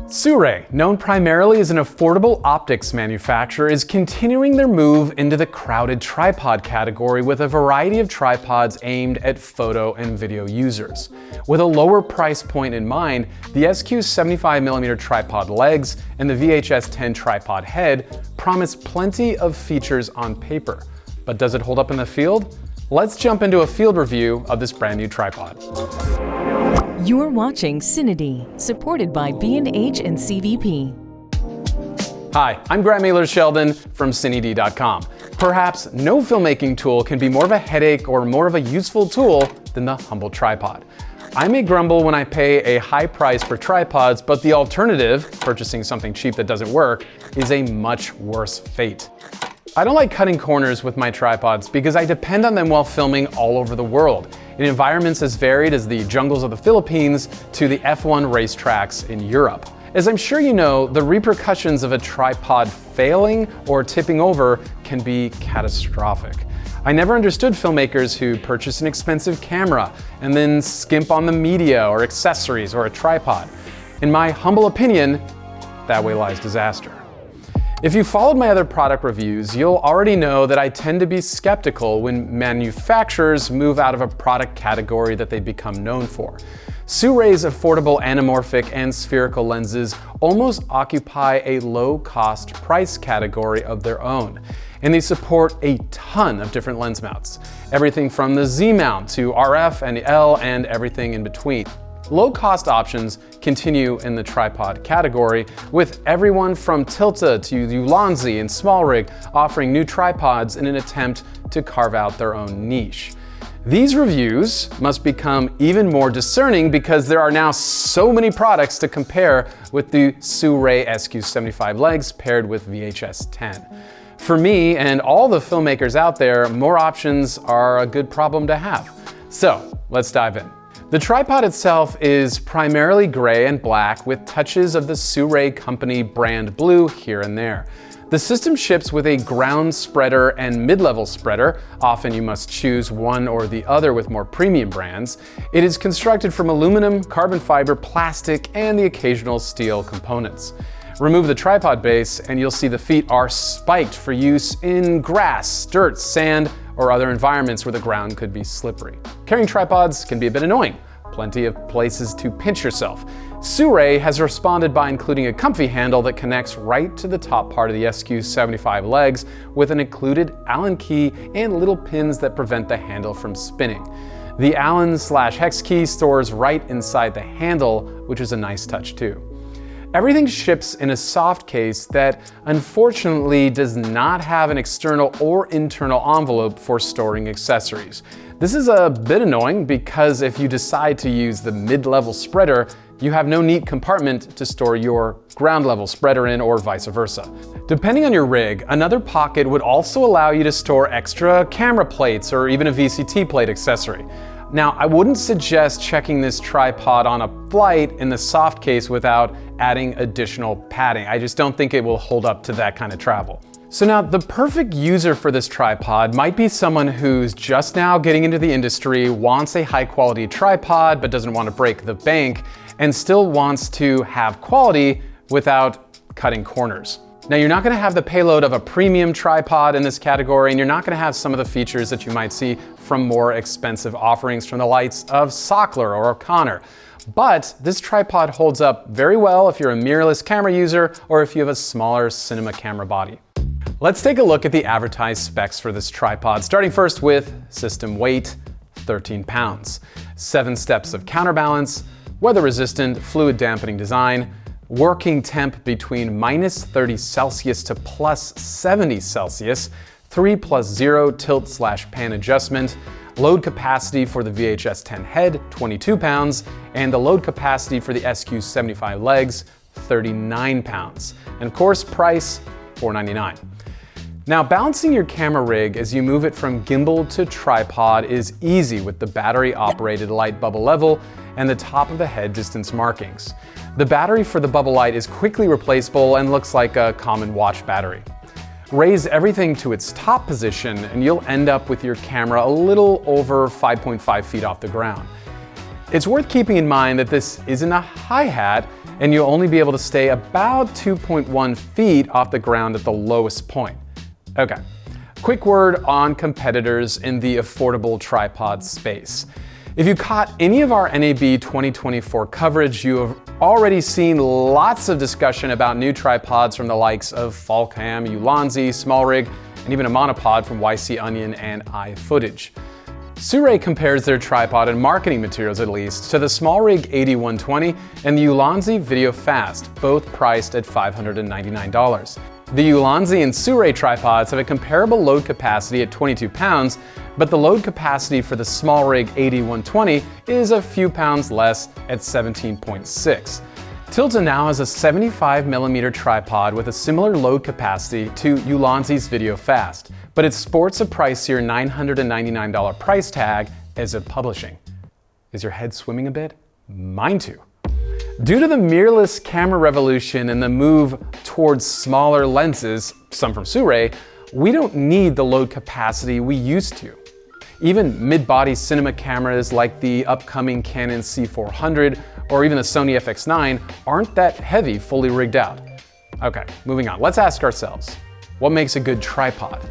SIRUI, known primarily as an affordable optics manufacturer, is continuing their move into the crowded tripod category with a variety of tripods aimed at photo and video users. With a lower price point in mind, the SQ75mm tripod legs and the VHS10 tripod head promise plenty of features on paper. But does it hold up in the field? Let's jump into a field review of this brand new tripod. You're watching CineD, supported by B&H and CVP. Hi, I'm Grant Mailer-Sheldon from CineD.com. Perhaps no filmmaking tool can be more of a headache or more of a useful tool than the humble tripod. I may grumble when I pay a high price for tripods, but the alternative, purchasing something cheap that doesn't work, is a much worse fate. I don't like cutting corners with my tripods because I depend on them while filming all over the world, in environments as varied as the jungles of the Philippines to the F1 racetracks in Europe. As I'm sure you know, the repercussions of a tripod failing or tipping over can be catastrophic. I never understood filmmakers who purchase an expensive camera and then skimp on the media or accessories or a tripod. In my humble opinion, that way lies disaster. If you followed my other product reviews, you'll already know that I tend to be skeptical when manufacturers move out of a product category that they become known for. SIRUI's affordable anamorphic and spherical lenses almost occupy a low-cost price category of their own, and they support a ton of different lens mounts. Everything from the Z mount to RF and L and everything in between. Low-cost options continue in the tripod category, with everyone from Tilta to Ulanzi and Smallrig offering new tripods in an attempt to carve out their own niche. These reviews must become even more discerning because there are now so many products to compare with the SIRUI SQ75 legs paired with VHS10. For me and all the filmmakers out there, more options are a good problem to have. So let's dive in. The tripod itself is primarily gray and black with touches of the SIRUI company brand blue here and there. The system ships with a ground spreader and mid-level spreader. Often you must choose one or the other with more premium brands. It is constructed from aluminum, carbon fiber, plastic, and the occasional steel components. Remove the tripod base and you'll see the feet are spiked for use in grass, dirt, sand, or other environments where the ground could be slippery. Carrying tripods can be a bit annoying. Plenty of places to pinch yourself. SIRUI has responded by including a comfy handle that connects right to the top part of the SQ75 legs with an included Allen key and little pins that prevent the handle from spinning. The Allen/hex key stores right inside the handle, which is a nice touch too. Everything ships in a soft case that unfortunately does not have an external or internal envelope for storing accessories. This is a bit annoying because if you decide to use the mid-level spreader, you have no neat compartment to store your ground-level spreader in or vice versa. Depending on your rig, another pocket would also allow you to store extra camera plates or even a VCT plate accessory. Now, I wouldn't suggest checking this tripod on a flight in the soft case without adding additional padding. I just don't think it will hold up to that kind of travel. So now, the perfect user for this tripod might be someone who's just now getting into the industry, wants a high-quality tripod but doesn't want to break the bank, and still wants to have quality without cutting corners. Now, you're not going to have the payload of a premium tripod in this category, and you're not going to have some of the features that you might see from more expensive offerings from the likes of Sockler or O'Connor. But this tripod holds up very well if you're a mirrorless camera user or if you have a smaller cinema camera body. Let's take a look at the advertised specs for this tripod, starting first with system weight, 13 pounds, 7 steps of counterbalance, weather-resistant, fluid dampening design, working temp between -30 Celsius to +70 Celsius, 3+0 tilt/pan adjustment, load capacity for the VHS10 head, 22 pounds, and the load capacity for the SQ75 legs, 39 pounds. And of course, price, $499. Now, balancing your camera rig as you move it from gimbal to tripod is easy with the battery-operated light bubble level and the top of the head distance markings. The battery for the bubble light is quickly replaceable and looks like a common watch battery. Raise everything to its top position and you'll end up with your camera a little over 5.5 feet off the ground. It's worth keeping in mind that this isn't a hi-hat and you'll only be able to stay about 2.1 feet off the ground at the lowest point. Okay, quick word on competitors in the affordable tripod space. If you caught any of our NAB 2024 coverage, you have already seen lots of discussion about new tripods from the likes of Falcam, Ulanzi, SmallRig, and even a monopod from YC Onion and iFootage. SIRUI compares their tripod and marketing materials, at least, to the SmallRig 8120 and the Ulanzi Video Fast, both priced at $599. The Ulanzi and SIRUI tripods have a comparable load capacity at 22 pounds, but the load capacity for the SmallRig 8120 is a few pounds less at 17.6. Tilta now has a 75mm tripod with a similar load capacity to Ulanzi's Video Fast, but it sports a pricier $999 price tag as of publishing. Is your head swimming a bit? Mine too. Due to the mirrorless camera revolution and the move towards smaller lenses, some from SIRUI, we don't need the load capacity we used to. Even mid-body cinema cameras like the upcoming Canon C400 or even the Sony FX9 aren't that heavy fully rigged out. Okay, moving on. Let's ask ourselves, what makes a good tripod?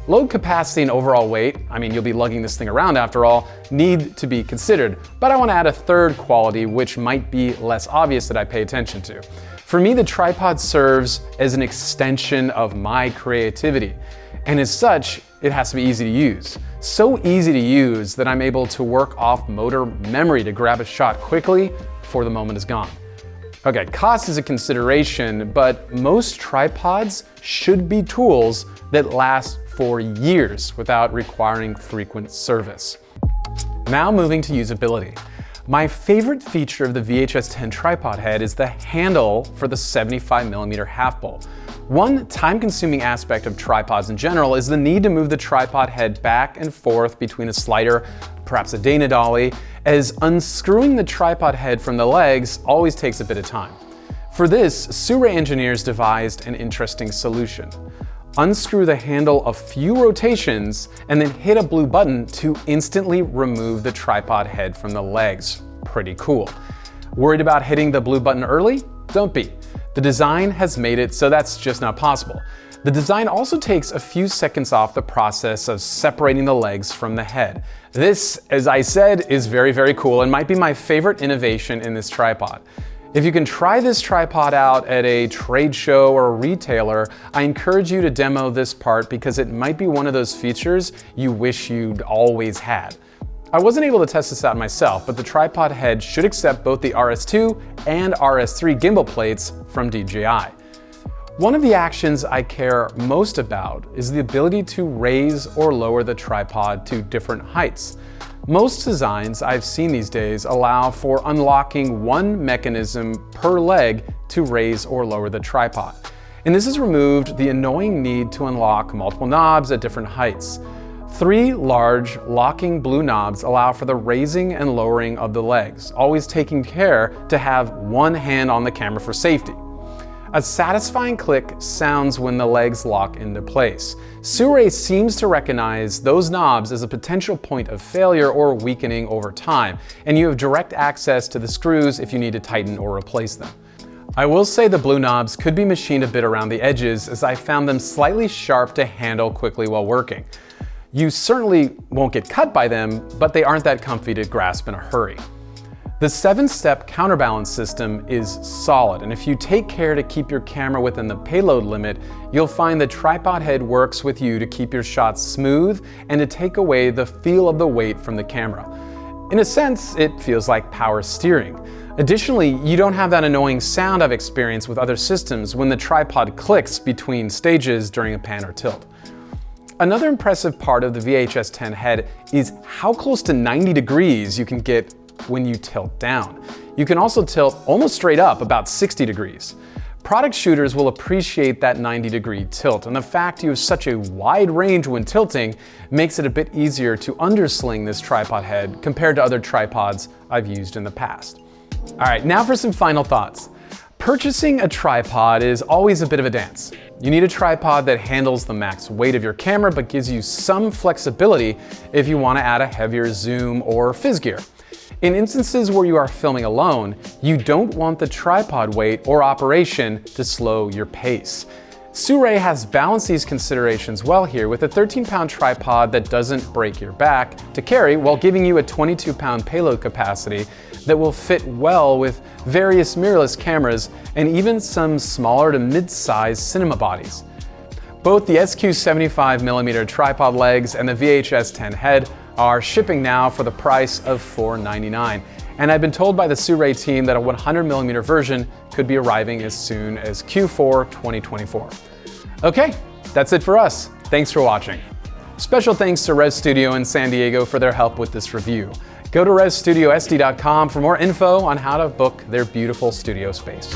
Load capacity and overall weight, I mean, you'll be lugging this thing around after all, need to be considered, but I want to add a third quality which might be less obvious that I pay attention to. For me, the tripod serves as an extension of my creativity, and as such, it has to be easy to use. So easy to use that I'm able to work off motor memory to grab a shot quickly before the moment is gone. Okay, cost is a consideration, but most tripods should be tools that last for years without requiring frequent service. Now moving to usability. My favorite feature of the VHS10 tripod head is the handle for the 75mm half bowl. One time-consuming aspect of tripods in general is the need to move the tripod head back and forth between a slider, perhaps a Dana dolly, as unscrewing the tripod head from the legs always takes a bit of time. For this, SIRUI engineers devised an interesting solution. Unscrew the handle a few rotations and then hit a blue button to instantly remove the tripod head from the legs. Pretty cool. Worried about hitting the blue button early? Don't be. The design has made it so that's just not possible. The design also takes a few seconds off the process of separating the legs from the head. This, as I said, is very, very cool and might be my favorite innovation in this tripod. If you can try this tripod out at a trade show or a retailer, I encourage you to demo this part because it might be one of those features you wish you'd always had. I wasn't able to test this out myself, but the tripod head should accept both the RS2 and RS3 gimbal plates from DJI. One of the actions I care most about is the ability to raise or lower the tripod to different heights. Most designs I've seen these days allow for unlocking one mechanism per leg to raise or lower the tripod. And this has removed the annoying need to unlock multiple knobs at different heights. 3 large locking blue knobs allow for the raising and lowering of the legs, always taking care to have one hand on the camera for safety. A satisfying click sounds when the legs lock into place. SIRUI seems to recognize those knobs as a potential point of failure or weakening over time, and you have direct access to the screws if you need to tighten or replace them. I will say the blue knobs could be machined a bit around the edges, as I found them slightly sharp to handle quickly while working. You certainly won't get cut by them, but they aren't that comfy to grasp in a hurry. The 7-step counterbalance system is solid, and if you take care to keep your camera within the payload limit, you'll find the tripod head works with you to keep your shots smooth and to take away the feel of the weight from the camera. In a sense, it feels like power steering. Additionally, you don't have that annoying sound I've experienced with other systems when the tripod clicks between stages during a pan or tilt. Another impressive part of the VHS10 head is how close to 90 degrees you can get when you tilt down. You can also tilt almost straight up, about 60 degrees. Product shooters will appreciate that 90-degree tilt, and the fact you have such a wide range when tilting makes it a bit easier to undersling this tripod head compared to other tripods I've used in the past. All right, now for some final thoughts. Purchasing a tripod is always a bit of a dance. You need a tripod that handles the max weight of your camera but gives you some flexibility if you want to add a heavier zoom or fizz gear. In instances where you are filming alone, you don't want the tripod weight or operation to slow your pace. SIRUI has balanced these considerations well here with a 13-pound tripod that doesn't break your back to carry while giving you a 22-pound payload capacity that will fit well with various mirrorless cameras and even some smaller to mid-sized cinema bodies. Both the SQ75mm tripod legs and the VHS10 head are shipping now for the price of $499. And I've been told by the SIRUI team that a 100mm version could be arriving as soon as Q4 2024. Okay, that's it for us. Thanks for watching. Special thanks to Res Studio in San Diego for their help with this review. Go to resstudiosd.com for more info on how to book their beautiful studio space.